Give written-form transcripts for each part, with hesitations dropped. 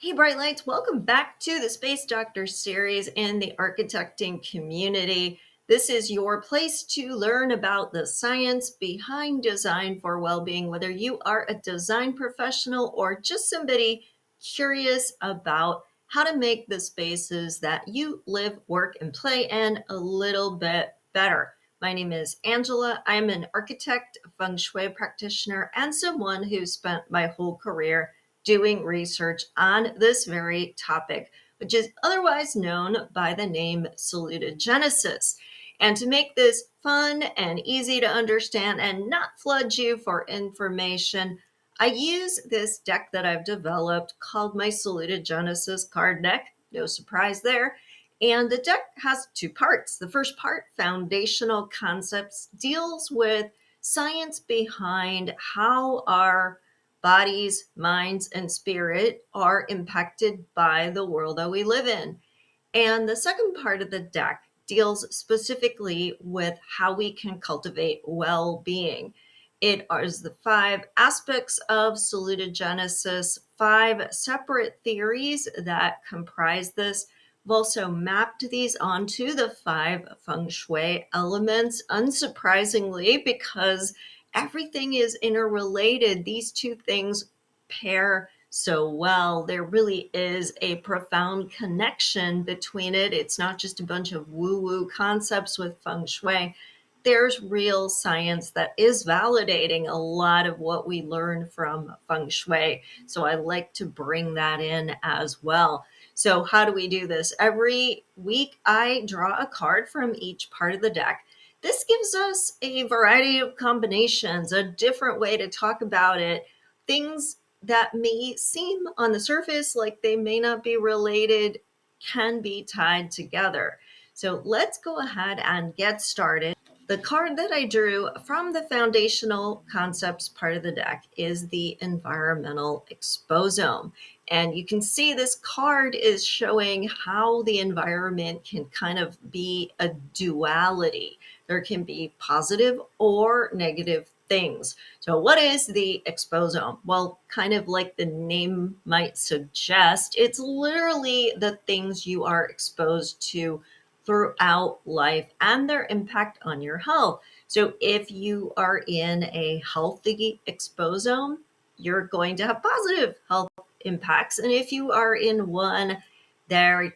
Hey, Bright Lights, welcome back to the Space Doctor series in the architecting community. This is your place to learn about the science behind design for well-being, whether you are a design professional or just somebody curious about how to make the spaces that you live, work, and play in a little bit better. My name is Angela. I'm an architect, feng shui practitioner, and someone who spent my whole career doing research on this very topic, which is otherwise known by the name Salutogenesis. And to make this fun and easy to understand and not flood you for information, I use this deck that I've developed called my Salutogenesis card deck. No surprise there. And the deck has two parts. The first part, foundational concepts, deals with science behind how our bodies, minds, and spirit are impacted by the world that we live in. And the second part of the deck deals specifically with how we can cultivate well-being. It is the 5 aspects of salutogenesis, 5 separate theories that comprise this. I've also mapped these onto the 5 feng shui elements, unsurprisingly, because everything is interrelated. These two things pair so well. There really is a profound connection between it. It's not just a bunch of woo-woo concepts with feng shui. There's real science that is validating a lot of what we learn from feng shui. So I like to bring that in as well. So how do we do this? Every week I draw a card from each part of the deck. This gives us a variety of combinations, a different way to talk about it, things that may seem on the surface like they may not be related can be tied together. So let's go ahead and get started. The card that I drew from the foundational concepts part of the deck is the environmental exposome. And you can see this card is showing how the environment can kind of be a duality. There can be positive or negative things. So what is the exposome? Well, kind of like the name might suggest, it's literally the things you are exposed to throughout life and their impact on your health. So if you are in a healthy exposome, you're going to have positive health impacts. And if you are in one there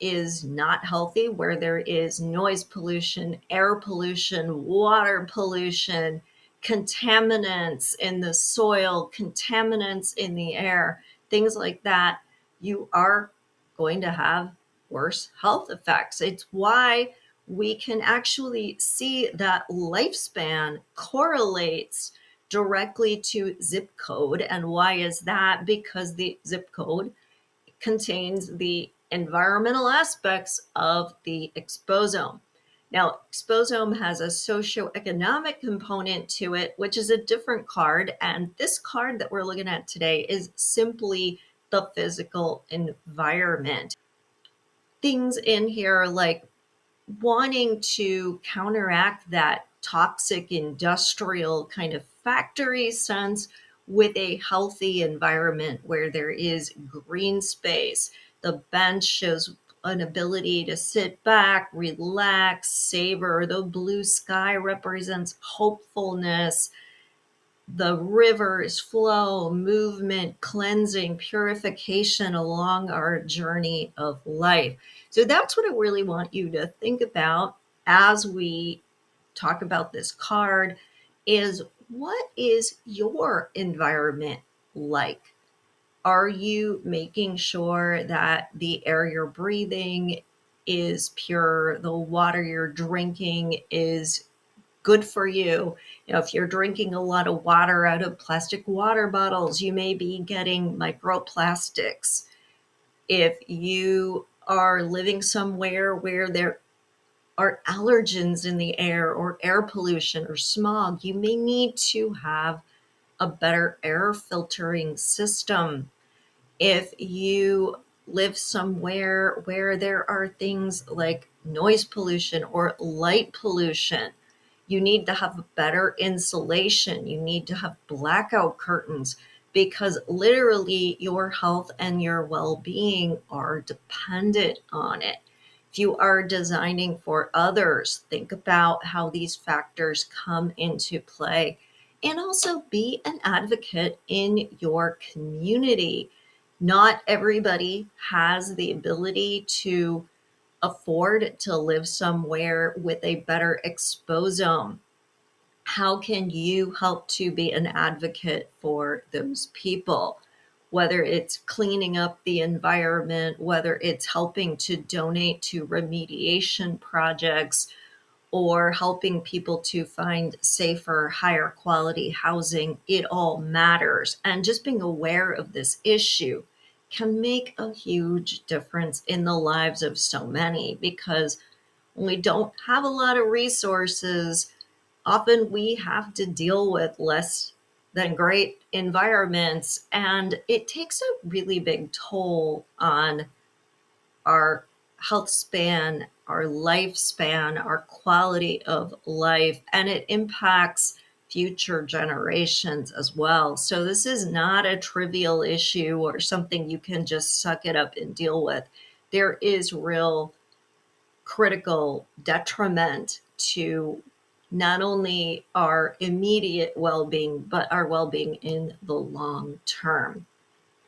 is not healthy, where there is noise pollution, air pollution, water pollution, contaminants in the soil, contaminants in the air, things like that, you are going to have worse health effects. It's why we can actually see that lifespan correlates directly to zip code. And why is that? Because the zip code contains the environmental aspects of the exposome. Now, exposome has a socioeconomic component to it, which is a different card. And this card that we're looking at today is simply the physical environment. Things in here like wanting to counteract that toxic industrial kind of factory sense with a healthy environment where there is green space. The bench shows an ability to sit back, relax, savor. The blue sky represents hopefulness. The rivers flow, movement, cleansing, purification along our journey of life. So that's what I really want you to think about as we talk about this card is what is your environment like? Are you making sure that the air you're breathing is pure, the water you're drinking is good for you? You know, if you're drinking a lot of water out of plastic water bottles, you may be getting microplastics. If you are living somewhere where there are allergens in the air or air pollution or smog, you may need to have a better air filtering system. If you live somewhere where there are things like noise pollution or light pollution, you need to have better insulation. You need to have blackout curtains because literally your health and your well-being are dependent on it. If you are designing for others, think about how these factors come into play, and also be an advocate in your community. Not everybody has the ability to afford to live somewhere with a better exposome. How can you help to be an advocate for those people? Whether it's cleaning up the environment, whether it's helping to donate to remediation projects, or helping people to find safer, higher quality housing, it all matters. And just being aware of this issue can make a huge difference in the lives of so many, because when we don't have a lot of resources, often we have to deal with less than great environments, and it takes a really big toll on our health span, our lifespan, our quality of life, and it impacts future generations as well. So, this is not a trivial issue or something you can just suck it up and deal with. There is real critical detriment to not only our immediate well being, but our well being in the long term.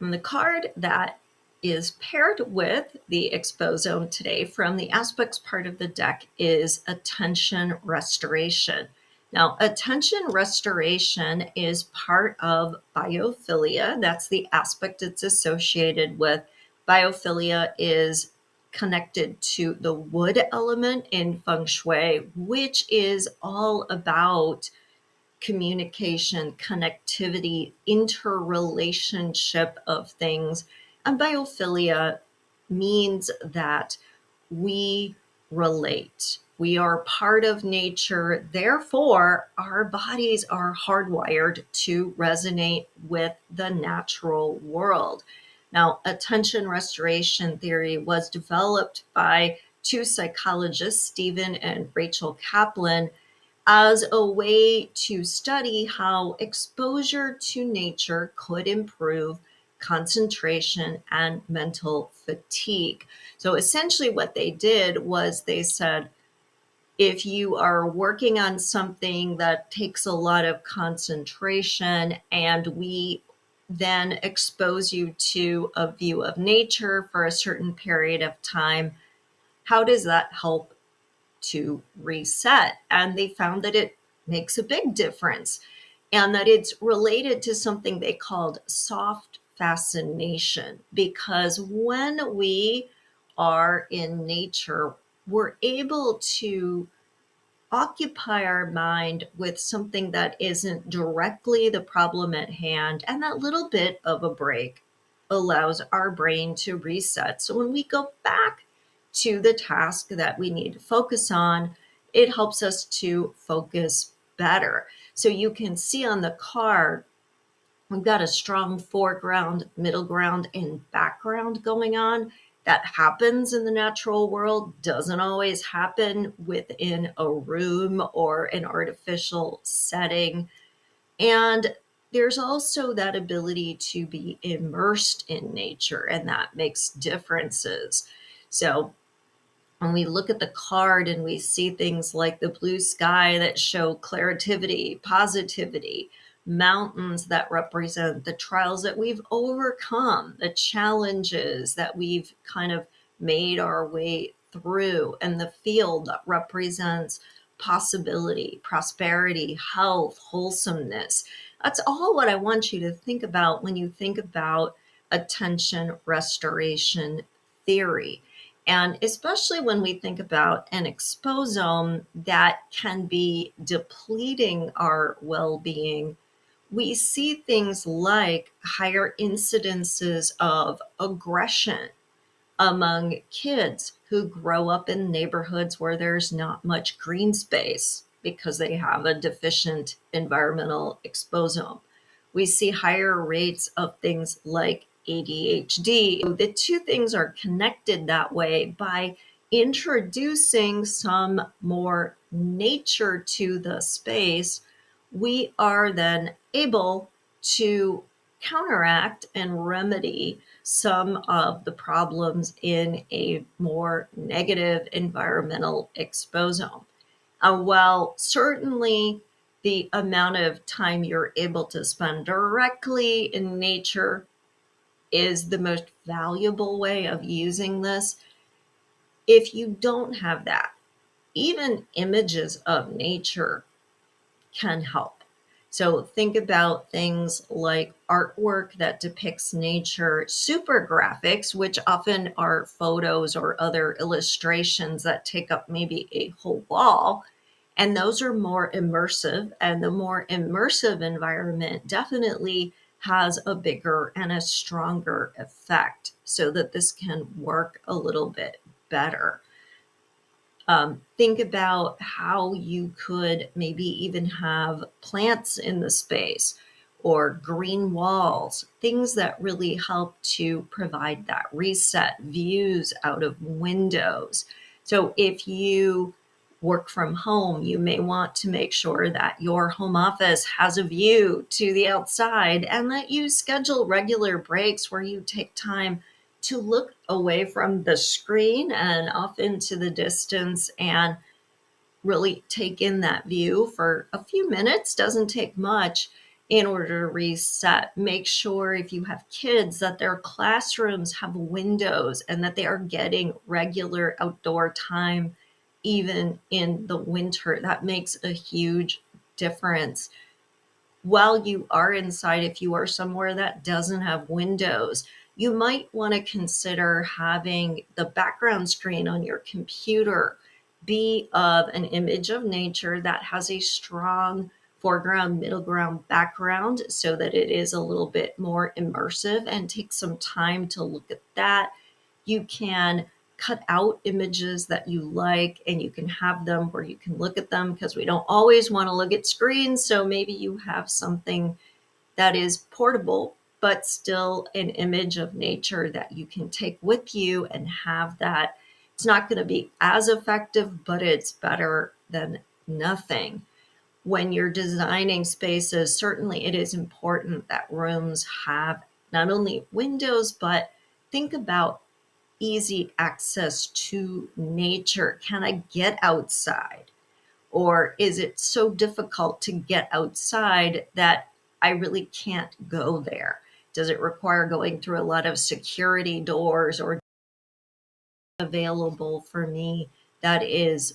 And the card that is paired with the exposome today from the aspects part of the deck is attention restoration. Now, attention restoration is part of biophilia. That's the aspect it's associated with. Biophilia is connected to the wood element in feng shui, which is all about communication, connectivity, interrelationship of things. And biophilia means that we relate. We are part of nature. Therefore, our bodies are hardwired to resonate with the natural world. Now, attention restoration theory was developed by two psychologists, Stephen and Rachel Kaplan, as a way to study how exposure to nature could improve concentration and mental fatigue. So essentially, what they did was they said, if you are working on something that takes a lot of concentration and we then expose you to a view of nature for a certain period of time, how does that help to reset? And they found that it makes a big difference, and that it's related to something they called soft fascination. Because when we are in nature, we're able to occupy our mind with something that isn't directly the problem at hand, and that little bit of a break allows our brain to reset. So when we go back to the task that we need to focus on, it helps us to focus better. So you can see on the card, we've got a strong foreground, middle ground, and background going on. That happens in the natural world, doesn't always happen within a room or an artificial setting. And there's also that ability to be immersed in nature, and that makes differences. So when we look at the card and we see things like the blue sky that show clarity, positivity, mountains that represent the trials that we've overcome, the challenges that we've kind of made our way through, and the field that represents possibility, prosperity, health, wholesomeness. That's all what I want you to think about when you think about attention restoration theory. And especially when we think about an exposome that can be depleting our well being, we see things like higher incidences of aggression among kids who grow up in neighborhoods where there's not much green space because they have a deficient environmental exposome. We see higher rates of things like ADHD. The two things are connected that way. By introducing some more nature to the space, we are then able to counteract and remedy some of the problems in a more negative environmental exposome. While certainly the amount of time you're able to spend directly in nature is the most valuable way of using this, if you don't have that, even images of nature can help. So think about things like artwork that depicts nature, super graphics, which often are photos or other illustrations that take up maybe a whole wall. And those are more immersive, and the more immersive environment definitely has a bigger and a stronger effect so that this can work a little bit better. Think about how you could maybe even have plants in the space or green walls, things that really help to provide that reset, views out of windows. So if you work from home, you may want to make sure that your home office has a view to the outside and that you schedule regular breaks where you take time to look away from the screen and off into the distance and really take in that view for a few minutes. Doesn't take much in order to reset. Make sure if you have kids that their classrooms have windows and that they are getting regular outdoor time even in the winter. That makes a huge difference. While you are inside, if you are somewhere that doesn't have windows, you might want to consider having the background screen on your computer be of an image of nature that has a strong foreground, middle ground, background so that it is a little bit more immersive, and take some time to look at that. You can cut out images that you like and you can have them where you can look at them, because we don't always want to look at screens. So maybe you have something that is portable, but still an image of nature that you can take with you and have that. It's not going to be as effective, but it's better than nothing. When you're designing spaces, certainly it is important that rooms have not only windows, but think about easy access to nature. Can I get outside? Or is it so difficult to get outside that I really can't go there? Does it require going through a lot of security doors, or available for me that is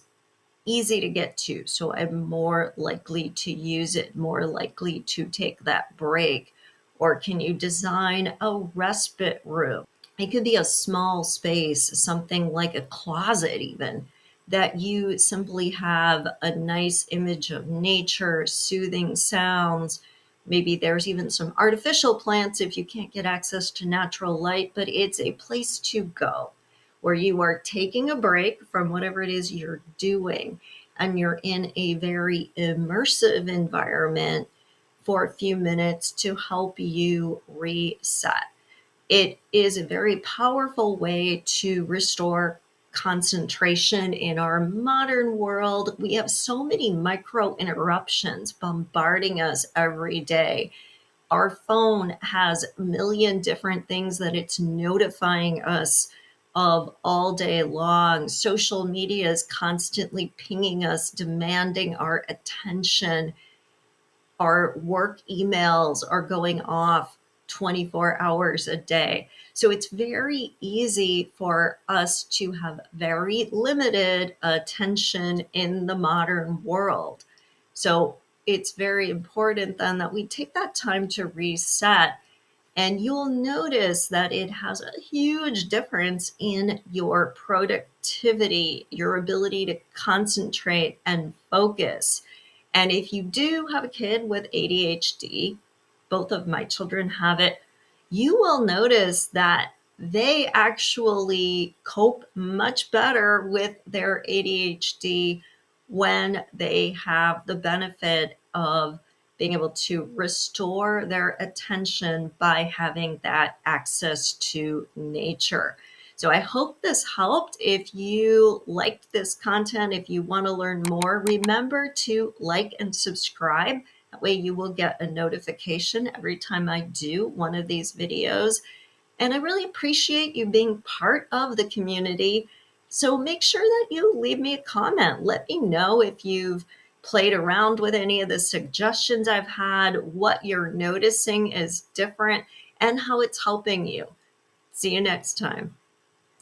easy to get to? So I'm more likely to use it, more likely to take that break. Or can you design a respite room? It could be a small space, something like a closet, even, that you simply have a nice image of nature, soothing sounds. Maybe there's even some artificial plants if you can't get access to natural light, but it's a place to go where you are taking a break from whatever it is you're doing and you're in a very immersive environment for a few minutes to help you reset. It is a very powerful way to restore concentration in our modern world. We have so many micro interruptions bombarding us every day. Our phone has a million different things that it's notifying us of all day long. Social media is constantly pinging us, demanding our attention. Our work emails are going off 24 hours a day. So it's very easy for us to have very limited attention in the modern world. So it's very important then that we take that time to reset. And you'll notice that it has a huge difference in your productivity, your ability to concentrate and focus. And if you do have a kid with ADHD, both of my children have it, you will notice that they actually cope much better with their ADHD when they have the benefit of being able to restore their attention by having that access to nature. So I hope this helped. If you liked this content, if you want to learn more, remember to like and subscribe. That way you will get a notification every time I do one of these videos. And I really appreciate you being part of the community. So make sure that you leave me a comment. Let me know if you've played around with any of the suggestions I've had, what you're noticing is different, and how it's helping you. See you next time.